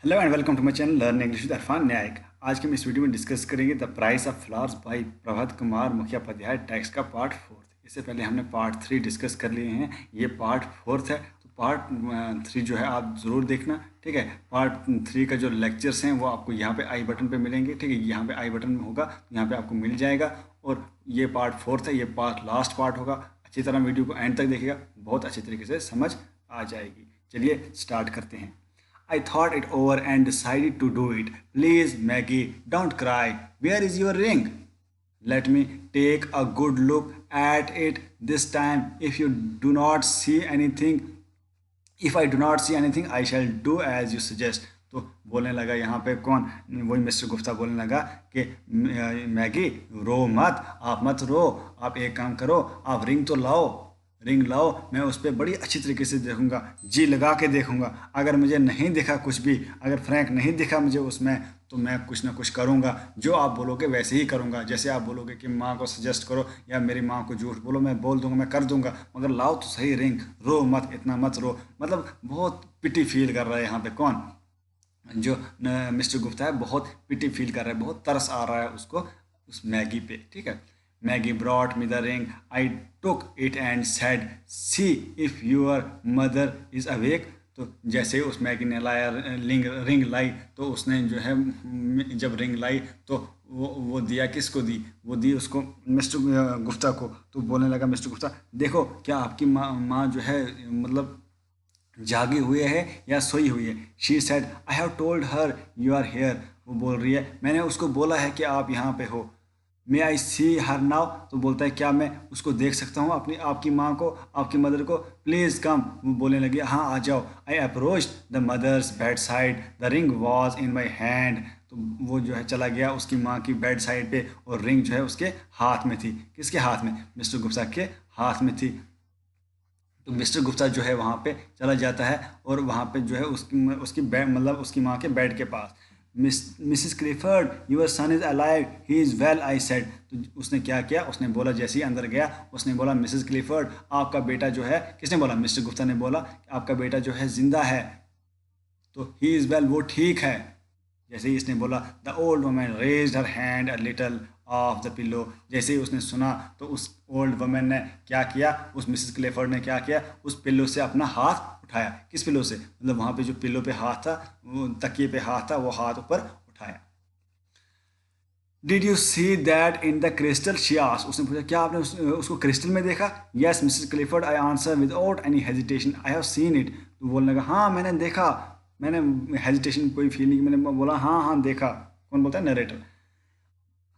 Hello and welcome to my channel learn English with Arfan Nyayik. आज के हम इस वीडियो में डिस्कस करेंगे the price of flowers by Prabhat Kumar Mukhopadhyay text का पार्ट 4। इससे पहले हमने पार्ट 3 डिस्कस कर लिए हैं, ये पार्ट 4 है। तो पार्ट 3 जो है आप ज़रूर देखना, ठीक है। पार्ट 3 का जो लेक्चर्स हैं वो आपको यहाँ पे आई बटन पे मिलेंगे, ठीक है। यहाँ पे आई बटन में होगा, यहाँ पे आपको मिल जाएगा। और ये पार्ट 4 है, ये पार्ट लास्ट पार्ट होगा। अच्छी तरह वीडियो को एंड तक देखिएगा, बहुत अच्छी तरीके से समझ आ जाएगी। चलिए स्टार्ट करते हैं। I thought it over and decided to do it. Please, Maggie, don't cry. Where is your ring? Let me take a good look at it this time. If I do not see anything, I shall do as you suggest. तो बोलने लगा यहाँ पे कौन, वही mister Gupta बोलने लगा कि मैगी रो मत, आप मत रो, आप एक काम करो, आप रिंग लाओ, मैं उस पर बड़ी अच्छी तरीके से देखूंगा, जी लगा के देखूंगा। अगर मुझे नहीं दिखा कुछ भी, अगर फ्रैंक नहीं दिखा मुझे उसमें, तो मैं कुछ ना कुछ करूंगा। जो आप बोलोगे वैसे ही करूंगा। जैसे आप बोलोगे कि माँ को सजेस्ट करो या मेरी माँ को झूठ बोलो, मैं बोल दूंगा, मैं कर दूंगा, मगर लाओ तो सही रिंग, रो मत, इतना मत रो। मतलब बहुत पिटी फील कर रहा है यहाँ पे कौन, जो मिस्टर गुप्ता है, बहुत पिटी फील कर रहा है, बहुत तरस आ रहा है उसको उस मैगी पे, ठीक है। Maggi brought me the ring, I took it and said see if your mother is awake. तो जैसे उस मैगी ने लाया रिंग लाई, तो उसने जो है जब रिंग लाई तो वो दिया, किसको दी, वो दी उसको मिस्टर गुप्ता को। तो बोलने लगा मिस्टर गुप्ता, देखो क्या आपकी माँ जो है मतलब जागी हुई है या सोई हुई है। She said I have told her you are here. वो बोल रही है मैंने उसको बोला है कि आप यहाँ पे हो। मे आई सी हर नाउ। तो बोलता है क्या मैं उसको देख सकता हूँ, अपनी आपकी माँ को, आपकी मदर को। Please come. वो बोलने लगी हाँ आ जाओ। I approach the mother's bedside, the ring was in my hand. तो वो जो है चला गया उसकी माँ की बेड साइड पे, और रिंग जो है उसके हाथ में थी। किसके हाथ में, मिस्टर गुप्ता के हाथ में थी। तो मिस्टर गुप्ता जो है वहाँ पे चला जाता है, और वहाँ पे जो है उसकी बेड, मतलब उसकी माँ के बेड के पास, Mrs Clifford your son is alive, he is well, I said. तो उसने क्या किया, उसने बोला, जैसे ही अंदर गया उसने बोला मिसिस क्लिफर्ड आपका बेटा जो है, किसने बोला, मिस्टर गुप्ता ने बोला कि आपका बेटा जो है जिंदा है। तो ही इज़ वेल, वो ठीक है। जैसे ही इसने बोला, the old woman raised her hand a little of the pillow. जैसे ही उसने सुना तो उस ओल्ड वुमन ने क्या किया, उस मिसेस क्लेफर्ड ने क्या किया, उस पिल्लो से अपना हाथ उठाया। किस पिल्लो से, मतलब वहाँ पे जो पिल्लो पे हाथ था, वो तकिए पे हाथ था, वो हाथ ऊपर उठाया। Did you see that in the crystal, she asked. उसने पूछा क्या आपने उसको क्रिस्टल में देखा। Yes Mrs Clifford, I answer without any hesitation, I have seen it. तो बोलने लगा हाँ मैंने देखा, मैंने हेजिटेशन कोई फील नहीं, मैंने बोला हाँ हाँ देखा। कौन बोलता है, narrator.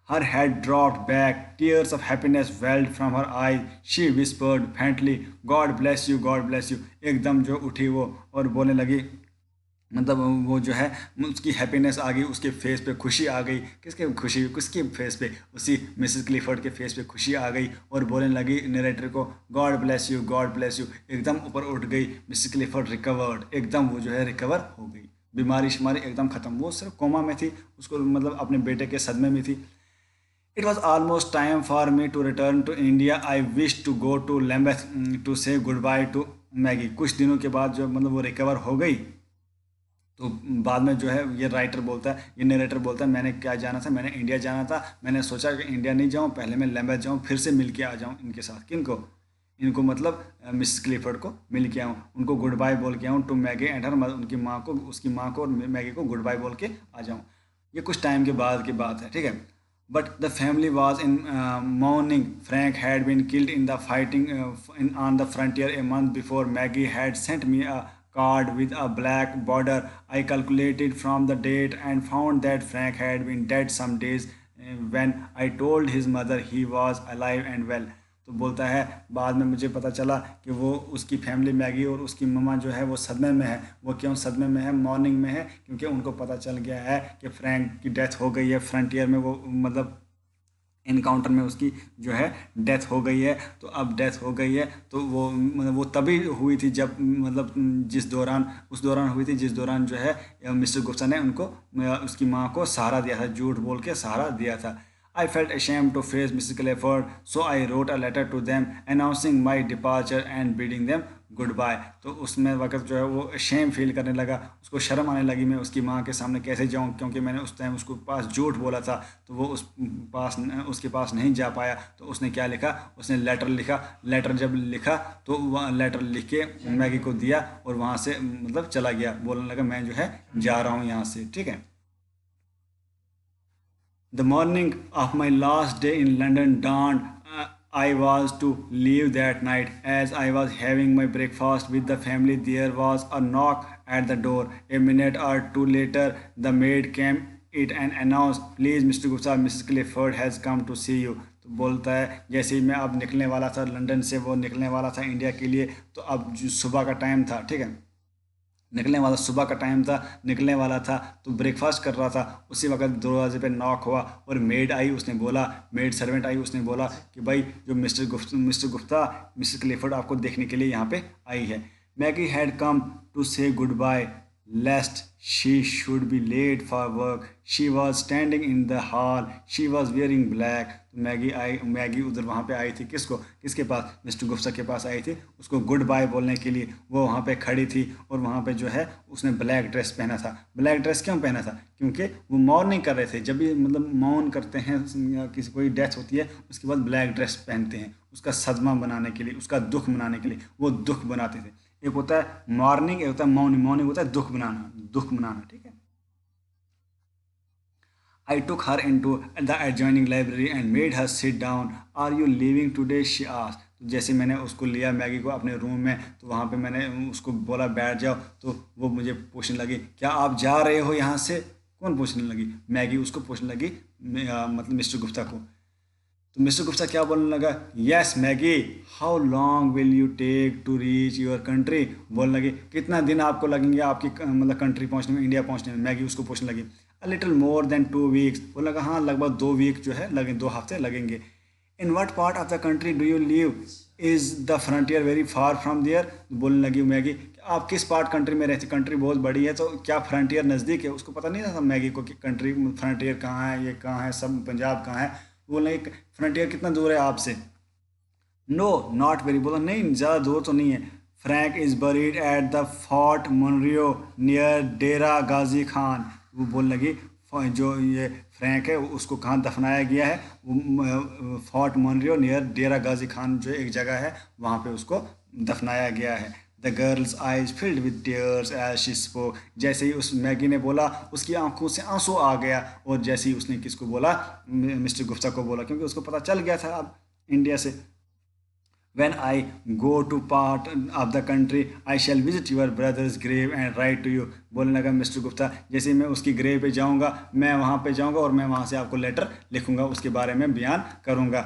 Her head dropped back. Tears of happiness welled from her eyes. She whispered faintly, God bless you, God bless you. एकदम जो उठी वो और बोलने लगी, मतलब वो जो है उसकी हैप्पीनेस आ गई, उसके फेस पे खुशी आ गई। किसके खुशी, किसके फेस पे, उसी मिसेस क्लिफर्ड के फेस पे खुशी आ गई, और बोलने लगी नरेटर को, God bless you, God bless you. एकदम ऊपर उठ गई। मिसेस क्लिफर्ड रिकवर्ड, एकदम वो जो है रिकवर हो गई, बीमारी शुमारी एकदम ख़त्म। वो सिर्फ कोमा में थी, उसको मतलब अपने बेटे के सदमे में थी। It was almost time for me to return to India. I wished to go to Lambeth to say goodbye to Maggie. कुछ दिनों के बाद जो मतलब वो रिकवर हो गई, तो बाद में जो है ये राइटर बोलता है, ये नरेटर बोलता है, मैंने क्या जाना था, मैंने इंडिया जाना था। मैंने सोचा कि इंडिया नहीं जाऊँ, पहले मैं लैम्बेथ जाऊँ, फिर से मिल के आ जाऊँ इनके साथ। किनको, इनको मतलब मिस क्लिफर्ड को मिल के आऊँ, उनको गुड बाय बोल के आऊँ, टू मैगी एंड हर, उनकी माँ को, उसकी माँ को और मैगी को गुड बाय बोल के आ जाऊँ। ये कुछ टाइम के बाद की बात है, ठीक है। But the family was in mourning. Frank had been killed in the fighting on the frontier a month before. Maggie had sent me a card with a black border. I calculated from the date and found that Frank had been dead some days when I told his mother he was alive and well. तो बोलता है बाद में मुझे पता चला कि वो उसकी फैमिली, मैगी और उसकी मम्मा जो है वो सदमे में है। वो क्यों सदमे में है, मॉर्निंग में है, क्योंकि उनको पता चल गया है कि फ्रैंक की डेथ हो गई है फ्रंटियर में, वो मतलब इनकाउंटर में उसकी जो है डेथ हो गई है। तो अब डेथ हो गई है तो वो मतलब वो तभी हुई थी जब मतलब जिस दौरान, उस दौरान हुई थी जिस दौरान जो है मिस्टर गुप्ता ने उनको उसकी माँ को सहारा दिया था, झूठ बोल के सहारा दिया था। I felt ashamed to face Mrs. Clifford, so I wrote a letter to them announcing my departure and bidding them goodbye. तो उसमें वक्त जो है वो शेम फील करने लगा, उसको शर्म आने लगी मैं उसकी माँ के सामने कैसे जाऊँ, क्योंकि मैंने उस टाइम उसको पास झूठ बोला था, तो वो उसके पास नहीं जा पाया। तो उसने क्या लिखा, उसने लेटर लिखा। लेटर जब लिखा तो वह लेटर लिख के मैगी को दिया और वहाँ से मतलब चला गया, बोलने लगा मैं जो है जा रहा हूँ यहाँ से, ठीक है। The morning of my last day in London dawned. I was to leave that night. As I was having my breakfast with the family, there was a knock at the door. A minute or two later, the maid came it and announced, "Please, Mr. Gupta, Mrs. Clifford has come to see you." तो बोलता है जैसे ही मैं अब निकलने वाला था London से, वो निकलने वाला था इंडिया के लिए, तो अब सुबह का टाइम था, ठीक है, निकलने वाला सुबह का टाइम था, निकलने वाला था, तो ब्रेकफास्ट कर रहा था। उसी वक्त दरवाजे पे नॉक हुआ और मेड आई, उसने बोला, मेड सर्वेंट आई, उसने बोला कि भाई जो मिस्टर गुप्ता मिस्टर क्लिफर्ड आपको देखने के लिए यहाँ पे आई है। Maggie had come to say goodbye lest she should be late for work. She was standing in the hall. She was wearing black. तो मैगी उधर वहाँ पे आई थी, किसके पास, मिस्टर गुप्ता के पास आई थी उसको गुड बाय बोलने के लिए। वो वहाँ पे खड़ी थी और वहाँ पे जो है उसने ब्लैक ड्रेस पहना था। ब्लैक ड्रेस क्यों पहना था, क्योंकि वो मॉर्निंग कर रहे थे। जब भी मतलब मौन करते हैं या किसी कोई डेथ होती है उसके बाद ब्लैक ड्रेस पहनते हैं, उसका सदमा बनाने के लिए, उसका दुख मनाने के लिए वो दुख बनाते थे। एक होता है मॉर्निंग, एक होता है मॉर्निंग। मॉर्निंग होता है दुख मनाना, ठीक है। I took her into the adjoining library and made her sit down. Are you leaving today? She asked. तो जैसे मैंने उसको लिया मैगी को अपने रूम में, तो वहाँ पे मैंने उसको बोला बैठ जाओ, तो वो मुझे पूछने लगी क्या आप जा रहे हो यहाँ से। कौन पूछने लगी, मैगी उसको पूछने लगी, मतलब मिस्टर गुप्ता को। तो मिस्टर गुप्ता क्या बोलने लगा, yes Maggie, how long will you take to reach your country. बोलने लगी कितना दिन आपको लगेंगे आपकी मतलब कंट्री पहुंचने में, इंडिया पहुंचने में। मैगी उसको पूछने लगी a little more than 2 weeks. बोलने लगा हाँ लगभग 2 वीक जो है लगे, 2 हफ्ते लगेंगे। In what part of the country do you live, is the frontier very far from there. बोलने लगी मैगी आप किस पार्ट कंट्री में रहती, कंट्री बहुत बड़ी है तो क्या फ्रंटियर नज़दीक है। उसको पता नहीं था मैगी को कि कंट्री फ्रंटियर कहाँ है, ये कहाँ है, सब पंजाब कहाँ है। बोला एक फ्रंटियर कितना दूर है आपसे। No not very. बोला नहीं ज़्यादा दूर तो नहीं है। Frank is buried at the fort Munro near Dera Ghazi Khan. वो बोलने लगी जो ये फ्रैंक है उसको कहाँ दफनाया गया है, वो fort Munro near Dera Ghazi Khan जो एक जगह है वहाँ पे उसको दफनाया गया है। The girl's eyes filled with tears as she spoke. जैसे ही उस मैगी ने बोला उसकी आंखों से आंसू आ गया, और जैसे ही उसने किसको बोला, मिस्टर गुप्ता को बोला, क्योंकि उसको पता चल गया था अब इंडिया से। When I go to part of the country, I shall visit your brother's grave and write to you. बोलने लगा मिस्टर गुप्ता जैसे मैं उसकी ग्रेव पे जाऊंगा, मैं वहाँ पे जाऊंगा और मैं वहाँ से आपको लेटर लिखूंगा, उसके बारे में बयान करूंगा।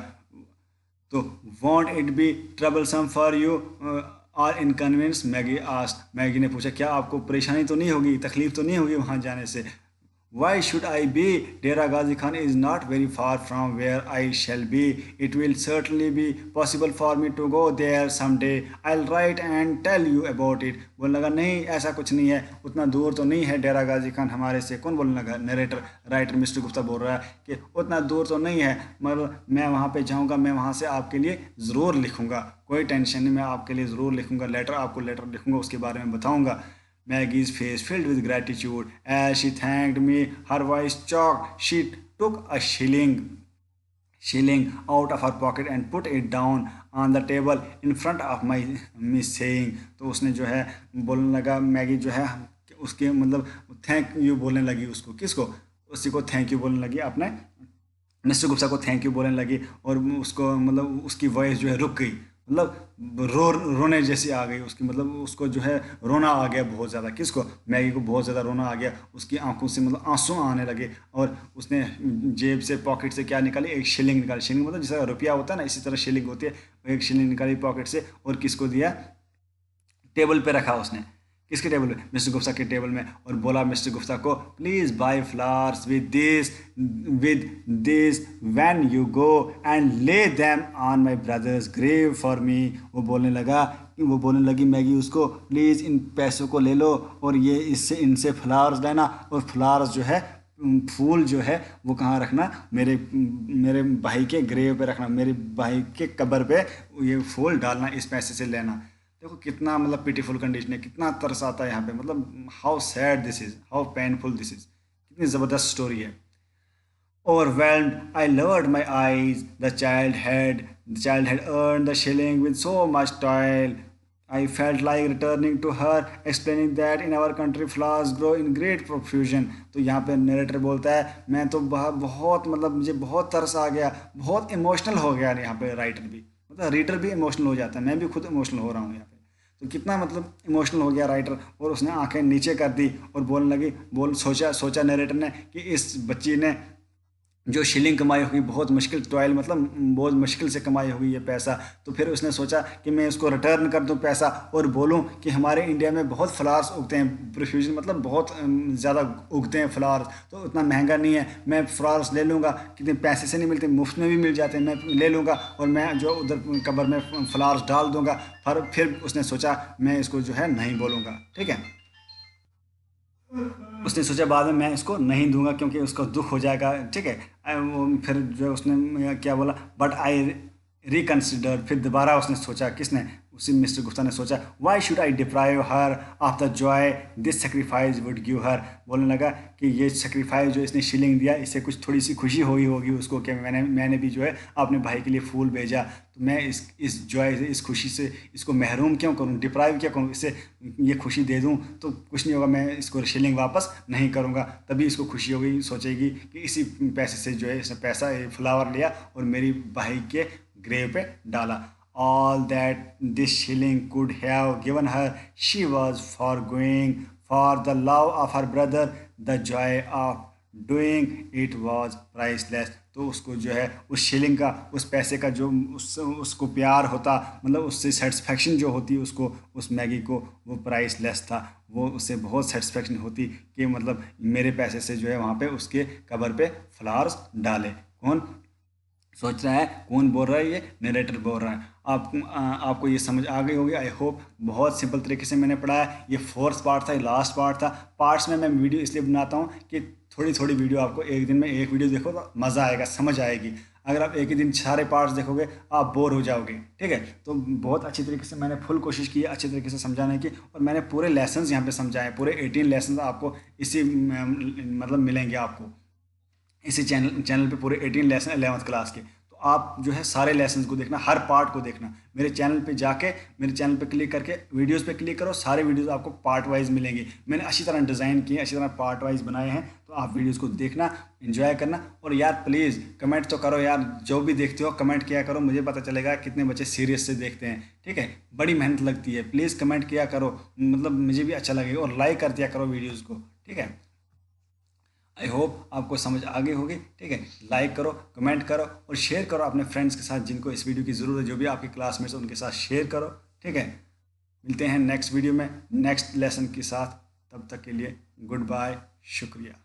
तो won't it be troublesome for you और इनकन्वीनियंस, मैगी आस्क्ड। मैगी ने पूछा क्या आपको परेशानी तो नहीं होगी, तकलीफ तो नहीं होगी वहाँ जाने से। Why should I be? Dera Ghazi Khan is not very far from where I shall be. It will certainly be possible for me to go there someday. I'll write and tell you about it. बोलने लगा नहीं ऐसा कुछ नहीं है, उतना दूर तो नहीं है डेरा गाजी खान हमारे से। कौन बोलने लगा, नरेटर राइटर मिस्टर गुप्ता बोल रहा है कि उतना दूर तो नहीं है, मगर मैं वहाँ पे जाऊँगा, मैं वहाँ से आपके लिए ज़रूर लिखूँगा, कोई टेंशन नहीं, मैं आपके लिए ज़रूर लिखूँगा लेटर, आपको लेटर लिखूँगा, उसके बारे में बताऊँगा। Maggie's face filled with gratitude as she thanked me. Her voice choked. She took a shilling out of her pocket and put it down on the table in front of me saying। तो उसने जो है बोलने लगा, Maggi जो है उसके मतलब थैंक यू बोलने लगी, उसको किसको, उसी को थैंक यू बोलने लगी, अपने मिस्टर गुप्ता को थैंक यू बोलने लगी। और उसको मतलब उसकी वॉइस जो है रुक गई, मतलब रोने जैसी आ गई उसकी, मतलब उसको जो है रोना आ गया बहुत ज़्यादा। किसको, मैगी को बहुत ज़्यादा रोना आ गया, उसकी आंखों से मतलब आंसू आने लगे। और उसने जेब से पॉकेट से क्या निकाली, एक शिलिंग निकाली। शिलिंग मतलब जैसा रुपया होता है ना, इसी तरह शिलिंग होती है। एक शिलिंग निकाली पॉकेट से और किसको दिया, टेबल पे रखा उसने। किसके टेबल पे, मिस्टर गुप्ता के टेबल में। और बोला मिस्टर गुप्ता को please buy flowers with this when you go and lay them on my brother's grave for me. वो बोलने लगी मैगी उसको प्लीज़ इन पैसों को ले लो और ये इनसे फ्लावर्स लेना, और फ्लावर्स जो है फूल जो है वो कहाँ रखना, मेरे मेरे भाई के ग्रेव पे रखना, मेरे भाई के कब्र पे ये फूल डालना, इस पैसे से लेना। देखो कितना मतलब पिटीफुल कंडीशन है, कितना तरस आता है यहाँ पे, मतलब how sad this is, how painful this is, कितनी ज़बरदस्त स्टोरी है। Overwhelmed, I lowered my eyes. The child had earned the shilling with so much toil. I felt like returning to her, explaining that in our country flowers grow in great profusion. तो यहाँ पे narrator बोलता है मैं तो बहुत मतलब मुझे बहुत तरस आ गया, बहुत इमोशनल हो गया। यहाँ पे राइटर भी मतलब रीडर भी इमोशनल हो जाता है, मैं भी खुद इमोशनल हो रहा हूँ यहाँ पे। तो कितना मतलब इमोशनल हो गया राइटर, और उसने आंखें नीचे कर दी और बोलने लगी, सोचा सोचा नरेटर ने कि इस बच्ची ने जो शिलिंग कमाई होगी बहुत मुश्किल, टॉयल मतलब बहुत मुश्किल से कमाई होगी ये पैसा, तो फिर उसने सोचा कि मैं इसको रिटर्न कर दूं पैसा और बोलूं कि हमारे इंडिया में बहुत फ्लावर्स उगते हैं, प्रोफ्यूजन मतलब बहुत ज़्यादा उगते हैं फ्लावर्स, तो उतना महंगा नहीं है, मैं फ्लावर्स ले लूँगा, कितने पैसे से नहीं मिलते, मुफ्त में भी मिल जाते हैं, मैं ले लूँगा और मैं जो उधर कब्र में फ्लावर्स डाल दूँगा। फिर उसने सोचा मैं इसको जो है नहीं बोलूँगा, ठीक है। उसने सोचा बाद में मैं इसको नहीं दूंगा क्योंकि उसको दुख हो जाएगा, ठीक है। फिर जो उसने क्या बोला, बट आई रिकन्सिडर, फिर दोबारा उसने सोचा, किसने, उसी मिस्टर गुप्ता ने सोचा, why should I deprive her of the Joy this sacrifice would give her. बोलने लगा कि ये सेक्रीफाइस जो इसने शिलिंग दिया, इससे कुछ थोड़ी सी खुशी हुई होगी उसको कि मैंने भी जो है अपने भाई के लिए फूल भेजा, तो मैं इस जॉय से, इस खुशी से इसको महरूम क्यों करूं, डिप्राइव क्यों करूं, इससे ये खुशी दे दूं तो कुछ नहीं होगा, मैं इसको शिलिंग वापस नहीं करूंगा, तभी इसको खुशी होगी, सोचेगी कि इसी पैसे से जो है इसने पैसा फ्लावर लिया और मेरी भाई के ग्रेव पे डाला। All that this shilling could have given her, she was foregoing for the love of her brother. The joy of doing it was priceless. तो उसको जो है उस शिलिंग का, उस पैसे का जो उसको प्यार होता, मतलब उससे सेटिस्फेक्शन जो होती उसको, उस मैगी को, वो प्राइसलेस था, वो उससे बहुत सेटिस्फेक्शन होती कि मतलब मेरे पैसे से जो है वहाँ पे उसके कब्र पे फ्लावर्स डाले। कौन सोच रहा है, कौन बोल रहा है, ये नरेटर बोल रहा है। आपको ये समझ आ गई होगी, आई होप। बहुत सिंपल तरीके से मैंने पढ़ाया, ये फोर्थ पार्ट था, ये लास्ट पार्ट था। पार्ट्स में मैं वीडियो इसलिए बनाता हूँ कि थोड़ी थोड़ी वीडियो, आपको एक दिन में एक वीडियो देखो तो मज़ा आएगा, समझ आएगी। अगर आप एक ही दिन सारे पार्ट्स देखोगे आप बोर हो जाओगे, ठीक है। तो बहुत अच्छी तरीके से मैंने फुल कोशिश की अच्छी तरीके से समझाने की, और मैंने पूरे लेसन्स यहाँ पे समझाए, पूरे 18 लेसन्स आपको इसी मतलब मिलेंगे आपको इसी चैनल पे, पूरे 18 लेसन 11th क्लास के। तो आप जो है सारे लेसन्स को देखना, हर पार्ट को देखना, मेरे चैनल पे जाके, मेरे चैनल पे क्लिक करके वीडियोस पे क्लिक करो, सारे वीडियोस आपको पार्ट वाइज मिलेंगे। मैंने अच्छी तरह डिज़ाइन किए, अच्छी तरह पार्ट वाइज बनाए हैं, तो आप वीडियोस को देखना, एंजॉय करना। और यार प्लीज़ कमेंट तो करो यार, जो भी देखते हो कमेंट किया करो, मुझे पता चलेगा कितने बच्चे सीरियस से देखते हैं, ठीक है। बड़ी मेहनत लगती है, प्लीज़ कमेंट किया करो, मतलब मुझे भी अच्छा लगेगा, और लाइक कर दिया करो वीडियोज़ को, ठीक है। आई होप आपको समझ आ गई होगी, ठीक है। लाइक करो, कमेंट करो और शेयर करो अपने फ्रेंड्स के साथ, जिनको इस वीडियो की ज़रूरत है, जो भी आपके क्लासमेट्स हैं उनके साथ शेयर करो, ठीक है। मिलते हैं नेक्स्ट वीडियो में नेक्स्ट लेसन के साथ, तब तक के लिए गुड बाय, शुक्रिया।